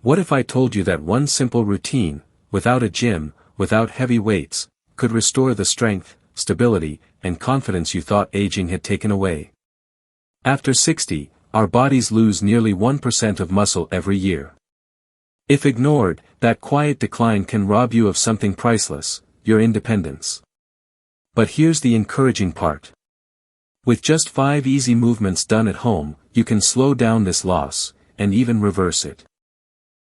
What if I told you that one simple routine, without a gym, without heavy weights, could restore the strength, stability, and confidence you thought aging had taken away? After 60, our bodies lose nearly 1% of muscle every year. If ignored, that quiet decline can rob you of something priceless, your independence. But here's the encouraging part. With just 5 easy movements done at home, you can slow down this loss, and even reverse it.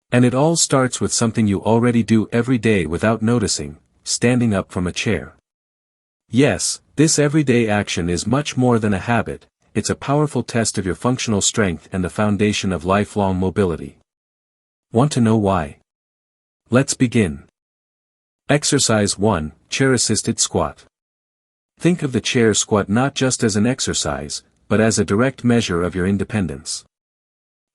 And it all starts with something you already do every day without noticing, standing up from a chair. Yes, this everyday action is much more than a habit, it's a powerful test of your functional strength and the foundation of lifelong mobility. Want to know why? Let's begin. Exercise 1, Chair-Assisted Squat. Think of the chair squat not just as an exercise, but as a direct measure of your independence.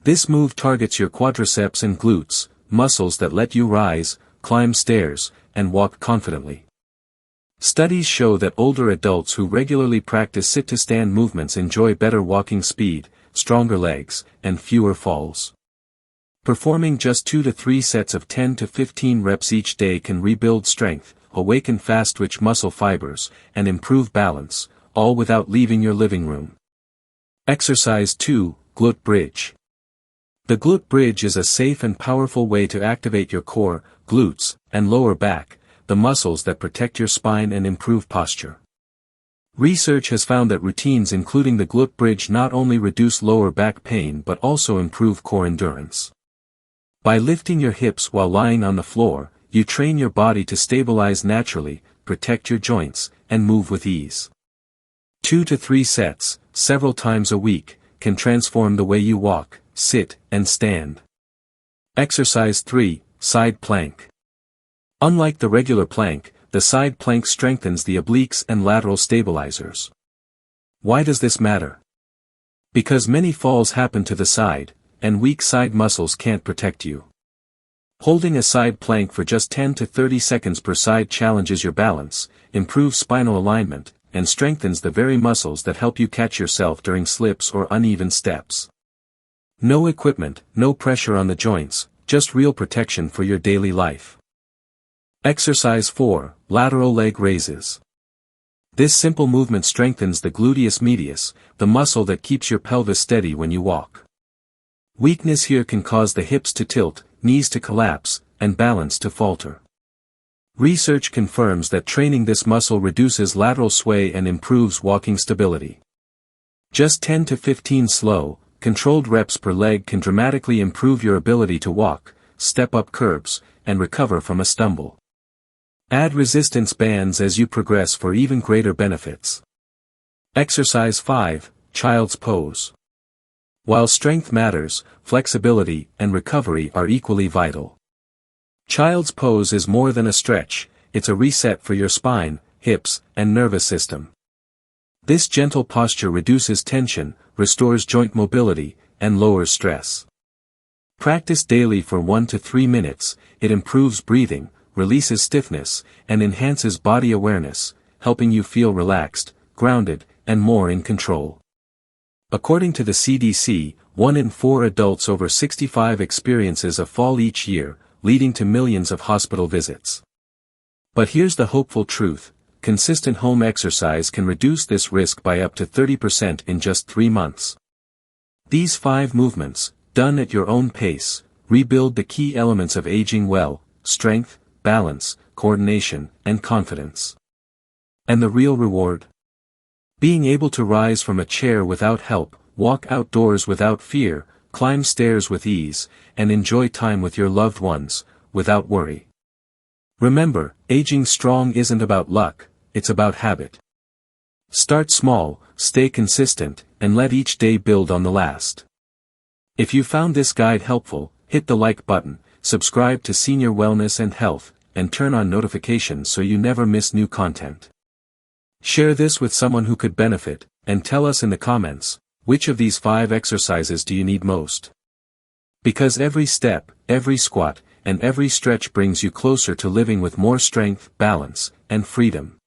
This move targets your quadriceps and glutes, muscles that let you rise, climb stairs, and walk confidently. Studies show that older adults who regularly practice sit-to-stand movements enjoy better walking speed, stronger legs, and fewer falls. Performing just 2 to 3 sets of 10 to 15 reps each day can rebuild strength, awaken fast-twitch muscle fibers, and improve balance, all without leaving your living room. Exercise 2, Glute Bridge. The glute bridge is a safe and powerful way to activate your core, glutes, and lower back, the muscles that protect your spine and improve posture. Research has found that routines including the glute bridge not only reduce lower back pain but also improve core endurance. By lifting your hips while lying on the floor, you train your body to stabilize naturally, protect your joints, and move with ease. 2 to 3 sets, several times a week, can transform the way you walk, sit, and stand. Exercise 3, Side Plank. Unlike the regular plank, the side plank strengthens the obliques and lateral stabilizers. Why does this matter? Because many falls happen to the side, and weak side muscles can't protect you. Holding a side plank for just 10 to 30 seconds per side challenges your balance, improves spinal alignment, and strengthens the very muscles that help you catch yourself during slips or uneven steps. No equipment, no pressure on the joints, just real protection for your daily life. Exercise 4, Lateral Leg Raises. This simple movement strengthens the gluteus medius, the muscle that keeps your pelvis steady when you walk. Weakness here can cause the hips to tilt, knees to collapse, and balance to falter. Research confirms that training this muscle reduces lateral sway and improves walking stability. Just 10 to 15 slow, controlled reps per leg can dramatically improve your ability to walk, step up curbs, and recover from a stumble. Add resistance bands as you progress for even greater benefits. Exercise 5, Child's Pose. While strength matters, flexibility and recovery are equally vital. Child's Pose is more than a stretch, it's a reset for your spine, hips, and nervous system. This gentle posture reduces tension, restores joint mobility, and lowers stress. Practice daily for 1 to 3 minutes, it improves breathing, releases stiffness, and enhances body awareness, helping you feel relaxed, grounded, and more in control. According to the CDC, 1 in 4 adults over 65 experiences a fall each year, leading to millions of hospital visits. But here's the hopeful truth, consistent home exercise can reduce this risk by up to 30% in just 3 months. These 5 movements, done at your own pace, rebuild the key elements of aging well: strength, balance, coordination, and confidence. And the real reward? Being able to rise from a chair without help, walk outdoors without fear, climb stairs with ease, and enjoy time with your loved ones, without worry. Remember, aging strong isn't about luck, it's about habit. Start small, stay consistent, and let each day build on the last. If you found this guide helpful, hit the like button, subscribe to Senior Wellness and Health, and turn on notifications so you never miss new content. Share this with someone who could benefit, and tell us in the comments, which of these 5 exercises do you need most? Because every step, every squat, and every stretch brings you closer to living with more strength, balance, and freedom.